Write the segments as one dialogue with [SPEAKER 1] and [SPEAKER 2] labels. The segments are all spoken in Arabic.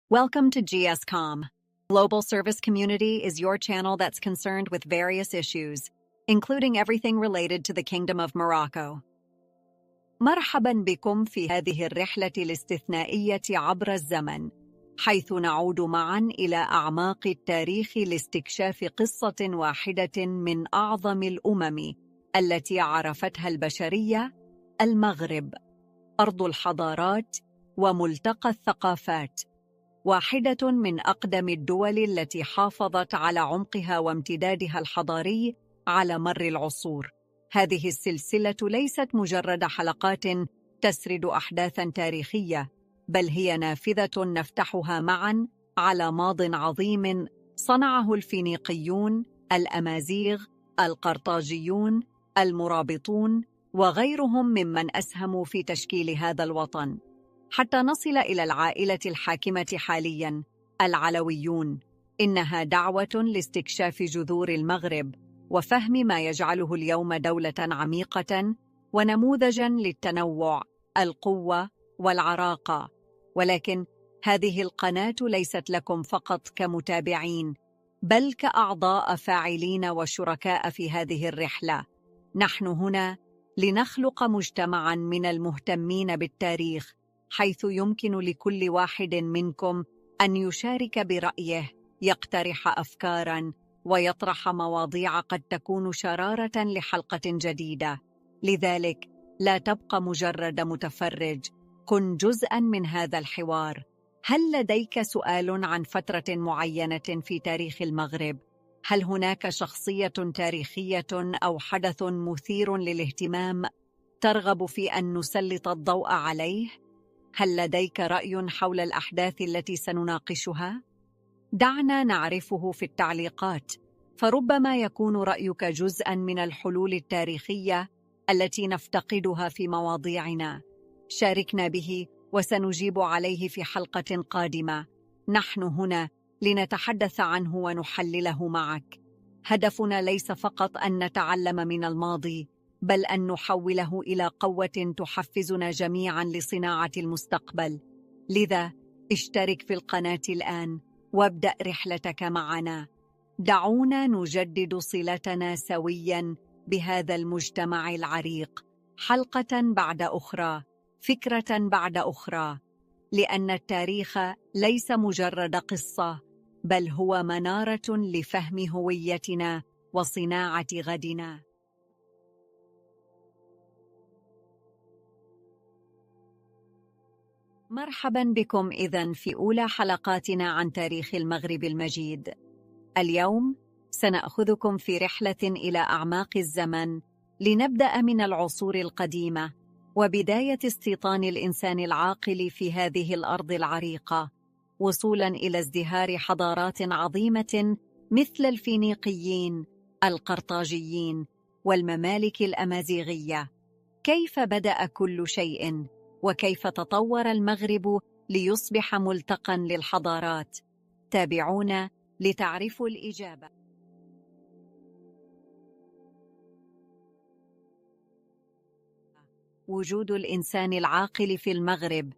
[SPEAKER 1] Welcome to GSCOM. Global Service Community is your channel that's concerned with various issues, including everything related to the Kingdom of Morocco. مرحباً بكم في هذه الرحلة الاستثنائية عبر الزمن، حيث نعود معاً إلى أعماق التاريخ لاستكشاف قصة واحدة من أعظم الأمم التي عرفتها البشرية، المغرب، أرض الحضارات وملتقى الثقافات. واحدة من أقدم الدول التي حافظت على عمقها وامتدادها الحضاري على مر العصور. هذه السلسلة ليست مجرد حلقات تسرد أحداثاً تاريخية، بل هي نافذة نفتحها معاً على ماضٍ عظيم صنعه الفينيقيون، الأمازيغ، القرطاجيون، المرابطون، وغيرهم ممن أسهموا في تشكيل هذا الوطن. حتى نصل إلى العائلة الحاكمة حالياً، العلويون. إنها دعوة لاستكشاف جذور المغرب وفهم ما يجعله اليوم دولة عميقة ونموذجاً للتنوع، القوة والعراقة. ولكن هذه القناة ليست لكم فقط كمتابعين، بل كأعضاء فاعلين وشركاء في هذه الرحلة. نحن هنا لنخلق مجتمعاً من المهتمين بالتاريخ، حيث يمكن لكل واحد منكم أن يشارك برأيه، يقترح أفكاراً، ويطرح مواضيع قد تكون شرارة لحلقة جديدة. لذلك لا تبقى مجرد متفرج، كن جزءاً من هذا الحوار. هل لديك سؤال عن فترة معينة في تاريخ المغرب؟ هل هناك شخصية تاريخية أو حدث مثير للاهتمام ترغب في أن نسلط الضوء عليه؟ هل لديك رأي حول الأحداث التي سنناقشها؟ دعنا نعرفه في التعليقات، فربما يكون رأيك جزءاً من الحلول التاريخية التي نفتقدها في مواضيعنا. شاركنا به وسنجيب عليه في حلقة قادمة. نحن هنا لنتحدث عنه ونحلله معك. هدفنا ليس فقط أن نتعلم من الماضي، بل أن نحوله إلى قوة تحفزنا جميعاً لصناعة المستقبل. لذا اشترك في القناة الآن وابدأ رحلتك معنا. دعونا نجدد صلتنا سوياً بهذا المجتمع العريق، حلقة بعد أخرى، فكرة بعد أخرى، لأن التاريخ ليس مجرد قصة، بل هو منارة لفهم هويتنا وصناعة غدنا. مرحباً بكم إذن في أولى حلقاتنا عن تاريخ المغرب المجيد. اليوم سنأخذكم في رحلة إلى أعماق الزمن، لنبدأ من العصور القديمة وبداية استيطان الإنسان العاقل في هذه الأرض العريقة، وصولاً إلى ازدهار حضارات عظيمة مثل الفينيقيين، القرطاجيين، والممالك الأمازيغية. كيف بدأ كل شيء؟ وكيف تطور المغرب ليصبح ملتقاً للحضارات؟ تابعونا لتعرفوا الإجابة. وجود الإنسان العاقل في المغرب،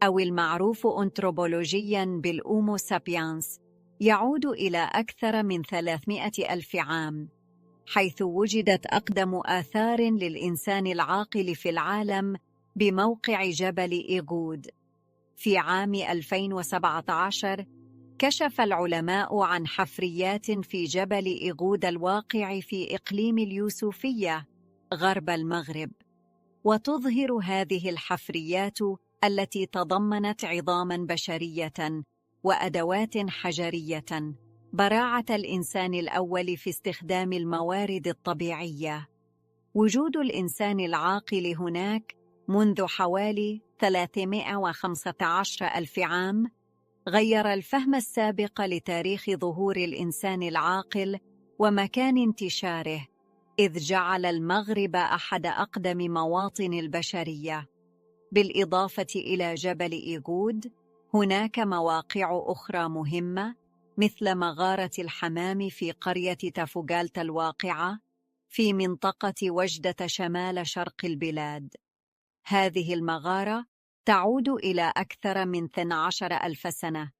[SPEAKER 1] أو المعروف أنثروبولوجياً بالأومو سابيانس، يعود إلى أكثر من 300 ألف عام، حيث وجدت أقدم آثار للإنسان العاقل في العالم بموقع جبل إيغود. في عام 2017 كشف العلماء عن حفريات في جبل إيغود الواقع في إقليم اليوسفية غرب المغرب، وتظهر هذه الحفريات التي تضمنت عظاماً بشرية وأدوات حجرية براعة الإنسان الأول في استخدام الموارد الطبيعية. وجود الإنسان العاقل هناك منذ حوالي 315 ألف عام غير الفهم السابق لتاريخ ظهور الإنسان العاقل ومكان انتشاره، إذ جعل المغرب أحد أقدم مواطن البشرية. بالإضافة إلى جبل إيغود، هناك مواقع أخرى مهمة مثل مغارة الحمام في قرية تافوغالتا الواقعة في منطقة وجدة شمال شرق البلاد. هذه المغارة تعود إلى أكثر من 12 ألف سنة،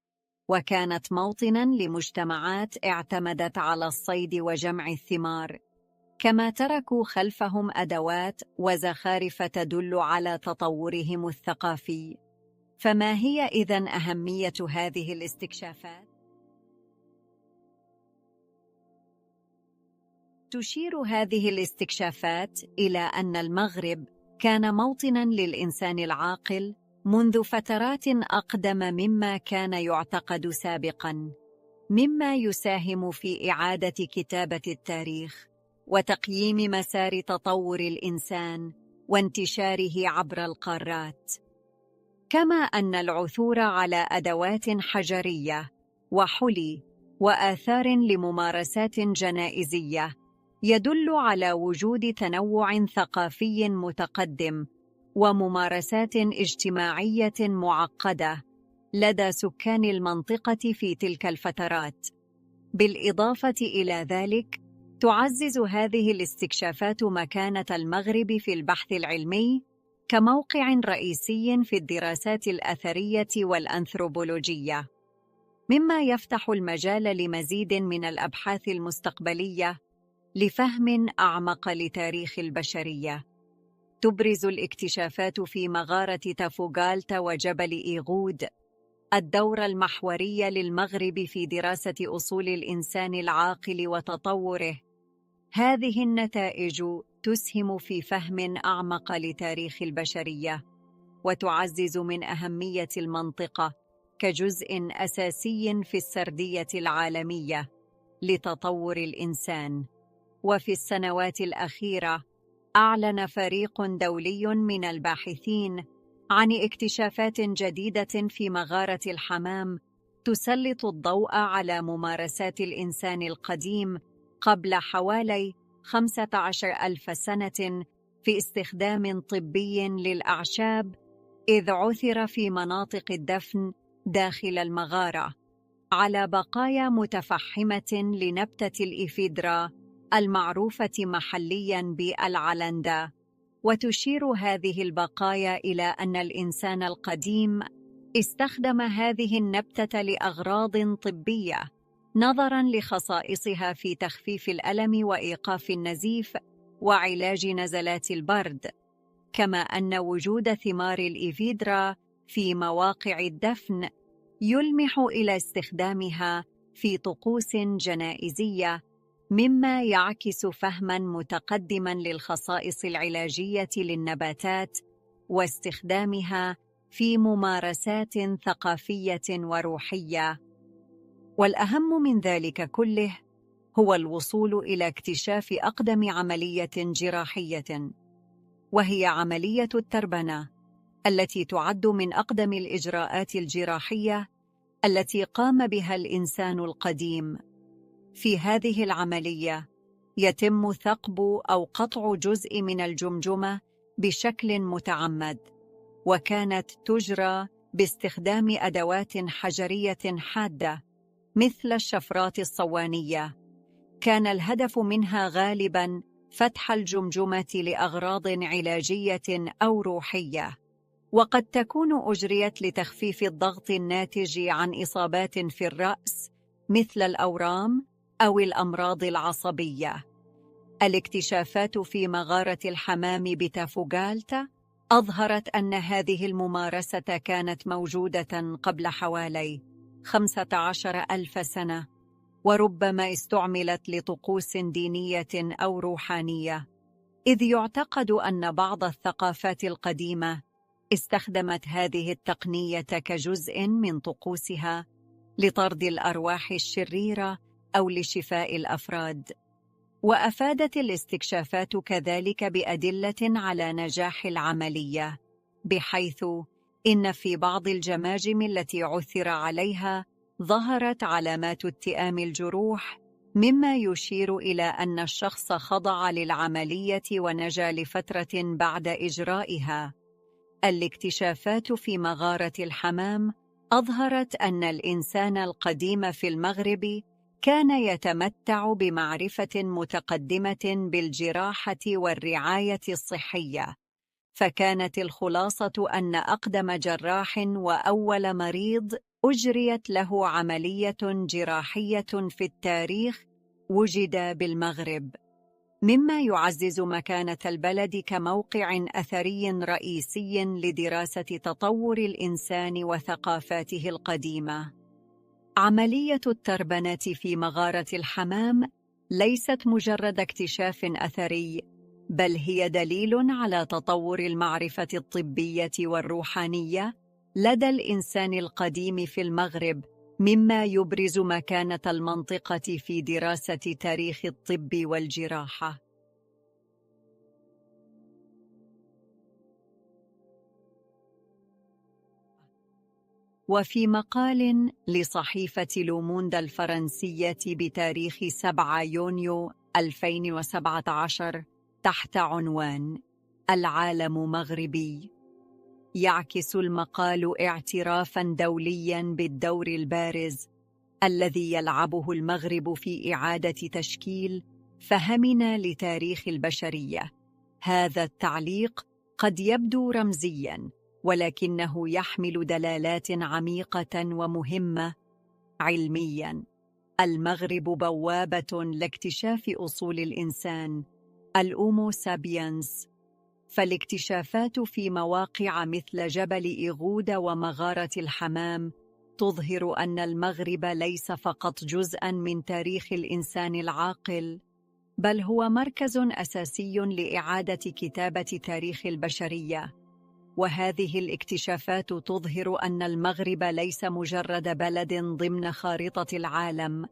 [SPEAKER 1] وكانت موطناً لمجتمعات اعتمدت على الصيد وجمع الثمار، كما تركوا خلفهم أدوات وزخارف تدل على تطورهم الثقافي. فما هي إذن أهمية هذه الاستكشافات؟ تشير هذه الاستكشافات إلى أن المغرب كان موطناً للإنسان العاقل منذ فترات أقدم مما كان يعتقد سابقاً، مما يساهم في إعادة كتابة التاريخ وتقييم مسار تطور الإنسان وانتشاره عبر القارات. كما أن العثور على أدوات حجرية وحلي وآثار لممارسات جنائزية يدل على وجود تنوع ثقافي متقدم وممارسات اجتماعية معقدة لدى سكان المنطقة في تلك الفترات. بالإضافة إلى ذلك، تعزز هذه الاستكشافات مكانة المغرب في البحث العلمي كموقع رئيسي في الدراسات الأثرية والأنثروبولوجية، مما يفتح المجال لمزيد من الأبحاث المستقبلية لفهم أعمق لتاريخ البشرية. تبرز الاكتشافات في مغارة تافوغالتا وجبل إيغود الدور المحوري للمغرب في دراسة أصول الإنسان العاقل وتطوره. هذه النتائج تسهم في فهم أعمق لتاريخ البشرية، وتعزز من أهمية المنطقة كجزء أساسي في السردية العالمية لتطور الإنسان. وفي السنوات الأخيرة، أعلن فريق دولي من الباحثين عن اكتشافات جديدة في مغارة الحمام تسلط الضوء على ممارسات الإنسان القديم قبل حوالي 15,000 سنة في استخدام طبي للأعشاب، إذ عثر في مناطق الدفن داخل المغارة على بقايا متفحمة لنبتة الإفيدرا المعروفة محلياً بالعلندا. وتشير هذه البقايا إلى أن الإنسان القديم استخدم هذه النبتة لأغراض طبية، نظراً لخصائصها في تخفيف الألم وإيقاف النزيف وعلاج نزلات البرد. كما أن وجود ثمار الإفيدرا في مواقع الدفن يلمح إلى استخدامها في طقوس جنائزية، مما يعكس فهماً متقدماً للخصائص العلاجية للنباتات واستخدامها في ممارسات ثقافية وروحية. والأهم من ذلك كله هو الوصول إلى اكتشاف أقدم عملية جراحية، وهي عملية التربنة، التي تعد من أقدم الإجراءات الجراحية التي قام بها الإنسان القديم. في هذه العملية يتم ثقب أو قطع جزء من الجمجمة بشكل متعمد، وكانت تجرى باستخدام أدوات حجرية حادة مثل الشفرات الصوانية. كان الهدف منها غالباً فتح الجمجمة لأغراض علاجية أو روحية، وقد تكون أجريت لتخفيف الضغط الناتج عن إصابات في الرأس مثل الأورام أو الأمراض العصبية. الاكتشافات في مغارة الحمام بتافوغالتا أظهرت أن هذه الممارسة كانت موجودة قبل حوالي 15,000 سنة، وربما استعملت لطقوس دينية أو روحانية، إذ يعتقد أن بعض الثقافات القديمة استخدمت هذه التقنية كجزء من طقوسها لطرد الأرواح الشريرة أو لشفاء الأفراد. وأفادت الاستكشافات كذلك بأدلة على نجاح العملية، بحيث إن في بعض الجماجم التي عثر عليها ظهرت علامات التئام الجروح، مما يشير إلى أن الشخص خضع للعملية ونجا لفترة بعد إجرائها. الاكتشافات في مغارة الحمام أظهرت أن الإنسان القديم في المغرب كان يتمتع بمعرفة متقدمة بالجراحة والرعاية الصحية، فكانت الخلاصة أن أقدم جراح وأول مريض أجريت له عملية جراحية في التاريخ وجد بالمغرب، مما يعزز مكانة البلد كموقع أثري رئيسي لدراسة تطور الإنسان وثقافاته القديمة. عملية التربنة في مغارة الحمام ليست مجرد اكتشاف أثري، بل هي دليل على تطور المعرفة الطبية والروحانية لدى الإنسان القديم في المغرب، مما يبرز مكانة المنطقة في دراسة تاريخ الطب والجراحة. وفي مقال لصحيفة لوموند الفرنسية بتاريخ 7 يونيو 2017 تحت عنوان العالم مغربي، يعكس المقال اعترافاً دولياً بالدور البارز الذي يلعبه المغرب في إعادة تشكيل فهمنا لتاريخ البشرية. هذا التعليق قد يبدو رمزياً، ولكنه يحمل دلالات عميقة ومهمة. علمياً، المغرب بوابة لاكتشاف أصول الإنسان، الأومو سابينس، فالاكتشافات في مواقع مثل جبل إيغود ومغارة الحمام تظهر أن المغرب ليس فقط جزءاً من تاريخ الإنسان العاقل، بل هو مركز أساسي لإعادة كتابة تاريخ البشرية. وهذه الاكتشافات تظهر أن المغرب ليس مجرد بلد ضمن خارطة العالم،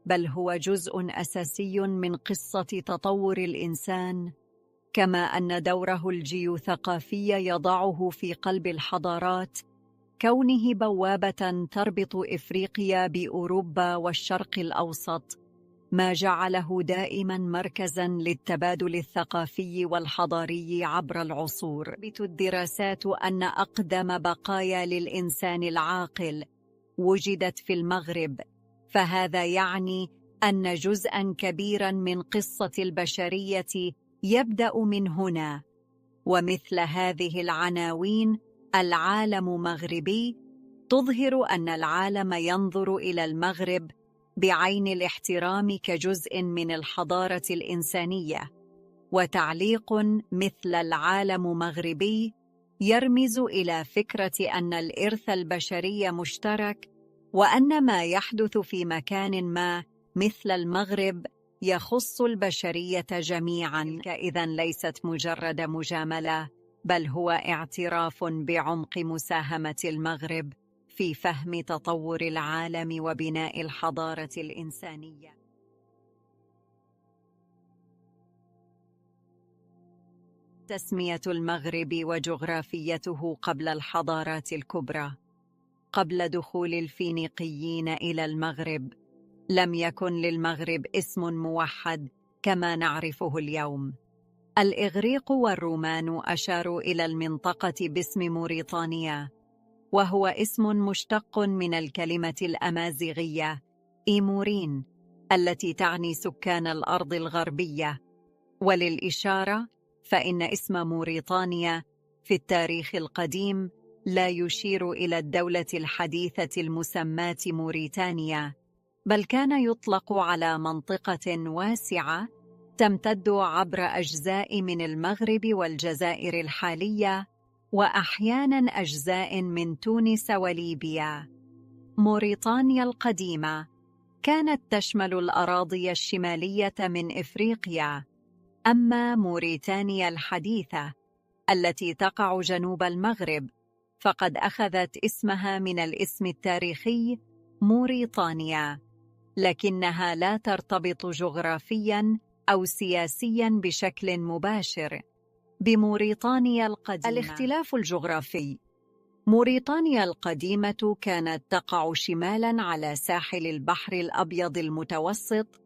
[SPEAKER 1] بل هو جزء أساسي من قصة تطور الإنسان، كما أن دوره الجيوثقافي يضعه في قلب الحضارات، كونه بوابة تربط إفريقيا بأوروبا والشرق الأوسط، ما جعله دائماً مركزاً للتبادل الثقافي والحضاري عبر العصور. تثبت الدراسات أن أقدم بقايا للإنسان العاقل وجدت في المغرب، فهذا يعني أن جزءاً كبيراً من قصة البشرية يبدأ من هنا. ومثل هذه العناوين العالم مغربي تظهر أن العالم ينظر إلى المغرب بعين الاحترام كجزء من الحضارة الإنسانية. وتعليق مثل العالم مغربي يرمز إلى فكرة أن الإرث البشري مشترك، وأن ما يحدث في مكان ما مثل المغرب يخص البشرية جميعاً. إذن ليست مجرد مجاملة، بل هو اعتراف بعمق مساهمة المغرب في فهم تطور العالم وبناء الحضارة الإنسانية. تسمية المغرب وجغرافيته قبل الحضارات الكبرى. قبل دخول الفينيقيين إلى المغرب، لم يكن للمغرب اسم موحد كما نعرفه اليوم. الإغريق والرومان أشاروا إلى المنطقة باسم موريطانيا، وهو اسم مشتق من الكلمة الأمازيغية إيمورين التي تعني سكان الأرض الغربية. وللإشارة، فإن اسم موريطانيا في التاريخ القديم لا يشير إلى الدولة الحديثة المسماة موريتانيا، بل كان يطلق على منطقة واسعة تمتد عبر أجزاء من المغرب والجزائر الحالية، وأحياناً أجزاء من تونس وليبيا. موريطانيا القديمة كانت تشمل الأراضي الشمالية من إفريقيا، أما موريتانيا الحديثة التي تقع جنوب المغرب فقد أخذت اسمها من الاسم التاريخي موريطانيا، لكنها لا ترتبط جغرافياً أو سياسياً بشكل مباشر بموريطانيا القديمة. الاختلاف الجغرافي: موريطانيا القديمة كانت تقع شمالاً على ساحل البحر الأبيض المتوسط،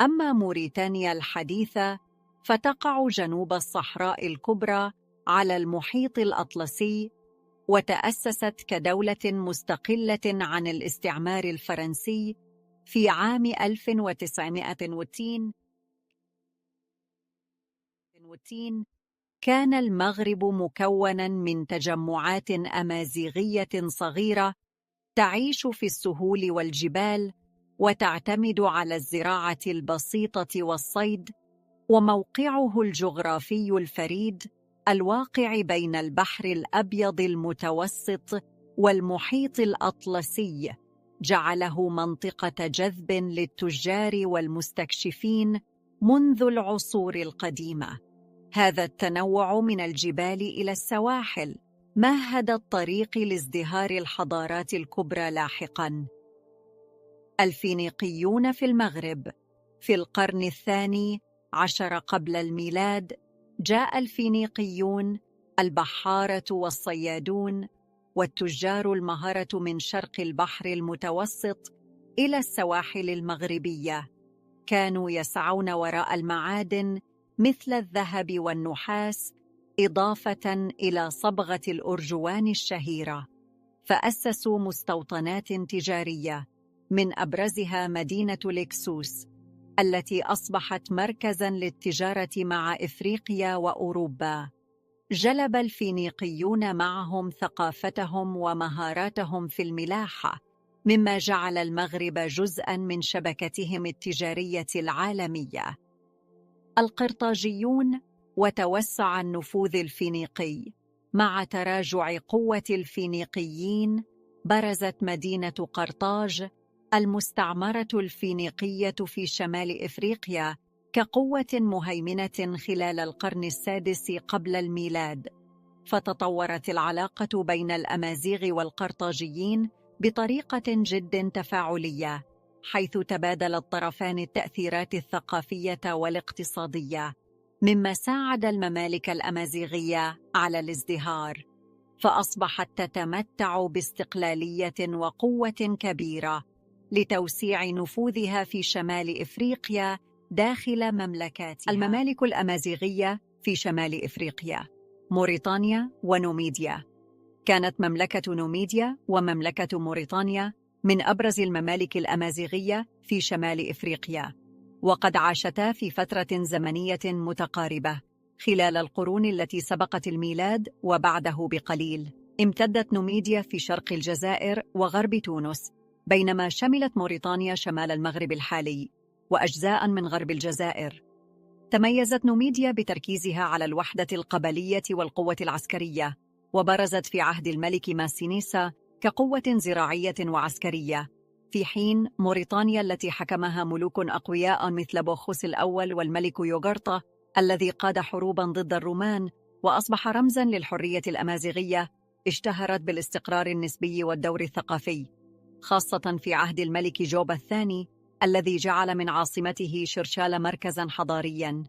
[SPEAKER 1] أما موريتانيا الحديثة فتقع جنوب الصحراء الكبرى على المحيط الأطلسي، وتأسست كدولة مستقلة عن الاستعمار الفرنسي في عام 1960. كان المغرب مكوناً من تجمعات أمازيغية صغيرة تعيش في السهول والجبال وتعتمد على الزراعة البسيطة والصيد، وموقعه الجغرافي الفريد الواقع بين البحر الأبيض المتوسط والمحيط الأطلسي جعله منطقة جذب للتجار والمستكشفين منذ العصور القديمة. هذا التنوع من الجبال إلى السواحل مهد الطريق لازدهار الحضارات الكبرى لاحقاً. الفينيقيون في المغرب. في القرن الثاني عشر قبل الميلاد جاء الفينيقيون البحارة والصيادون والتجار المهرة من شرق البحر المتوسط إلى السواحل المغربية. كانوا يسعون وراء المعادن مثل الذهب والنحاس، إضافة إلى صبغة الأرجوان الشهيرة، فأسسوا مستوطنات تجارية، من أبرزها مدينة لكسوس التي أصبحت مركزاً للتجارة مع إفريقيا وأوروبا. جلب الفينيقيون معهم ثقافتهم ومهاراتهم في الملاحة، مما جعل المغرب جزءاً من شبكتهم التجارية العالمية. القرطاجيون وتوسع النفوذ الفينيقي. مع تراجع قوة الفينيقيين برزت مدينة قرطاج المستعمرة الفينيقية في شمال إفريقيا كقوة مهيمنة خلال القرن السادس قبل الميلاد، فتطورت العلاقة بين الأمازيغ والقرطاجيين بطريقة جد تفاعلية، حيث تبادل الطرفان التأثيرات الثقافية والاقتصادية، مما ساعد الممالك الأمازيغية على الازدهار، فأصبحت تتمتع باستقلالية وقوة كبيرة لتوسيع نفوذها في شمال إفريقيا داخل مملكاتها. الممالك الأمازيغية في شمال إفريقيا. موريتانيا ونوميديا. كانت مملكة نوميديا ومملكة موريتانيا من أبرز الممالك الأمازيغية في شمال إفريقيا، وقد عاشتا في فترة زمنية متقاربة خلال القرون التي سبقت الميلاد وبعده بقليل. امتدت نوميديا في شرق الجزائر وغرب تونس، بينما شملت موريتانيا شمال المغرب الحالي وأجزاء من غرب الجزائر. تميزت نوميديا بتركيزها على الوحدة القبلية والقوة العسكرية، وبرزت في عهد الملك ماسينيسا كقوة زراعية وعسكرية، في حين موريتانيا التي حكمها ملوك أقوياء مثل بوخوس الأول والملك يوغرطة الذي قاد حروباً ضد الرومان وأصبح رمزاً للحرية الأمازيغية، اشتهرت بالاستقرار النسبي والدور الثقافي، خاصة في عهد الملك جوبا الثاني الذي جعل من عاصمته شرشال مركزاً حضارياً،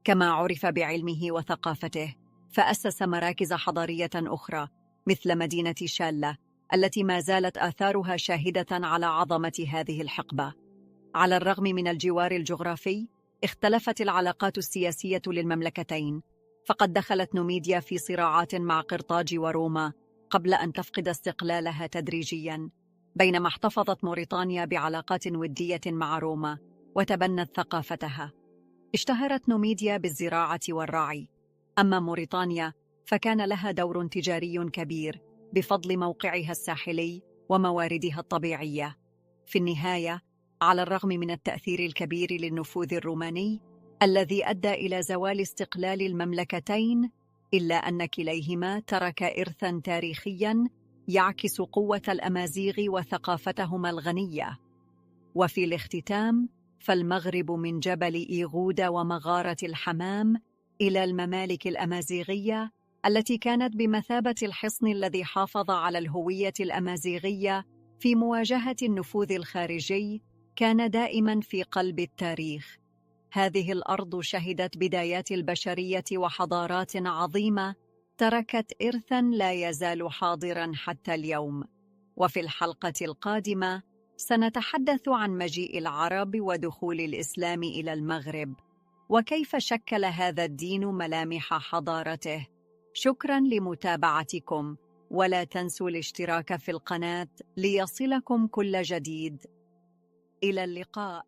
[SPEAKER 1] كما عرف بعلمه وثقافته، فأسس مراكز حضارية أخرى مثل مدينة شالة التي ما زالت آثارها شاهدة على عظمة هذه الحقبة. على الرغم من الجوار الجغرافي، اختلفت العلاقات السياسية للمملكتين، فقد دخلت نوميديا في صراعات مع قرطاج وروما قبل أن تفقد استقلالها تدريجياً، بينما احتفظت موريتانيا بعلاقات ودية مع روما وتبنت ثقافتها. اشتهرت نوميديا بالزراعة والرعي، أما موريتانيا فكان لها دور تجاري كبير بفضل موقعها الساحلي ومواردها الطبيعية. في النهاية، على الرغم من التأثير الكبير للنفوذ الروماني الذي أدى إلى زوال استقلال المملكتين، إلا أن كليهما ترك إرثاً تاريخياً يعكس قوة الأمازيغ وثقافتهما الغنية. وفي الاختتام، فالمغرب من جبل إيغودا ومغارة الحمام إلى الممالك الأمازيغية التي كانت بمثابة الحصن الذي حافظ على الهوية الأمازيغية في مواجهة النفوذ الخارجي، كان دائماً في قلب التاريخ. هذه الأرض شهدت بدايات البشرية وحضارات عظيمة تركت إرثاً لا يزال حاضراً حتى اليوم. وفي الحلقة القادمة سنتحدث عن مجيء العرب ودخول الإسلام إلى المغرب، وكيف شكل هذا الدين ملامح حضارته. شكراً لمتابعتكم، ولا تنسوا الاشتراك في القناة ليصلكم كل جديد. إلى اللقاء.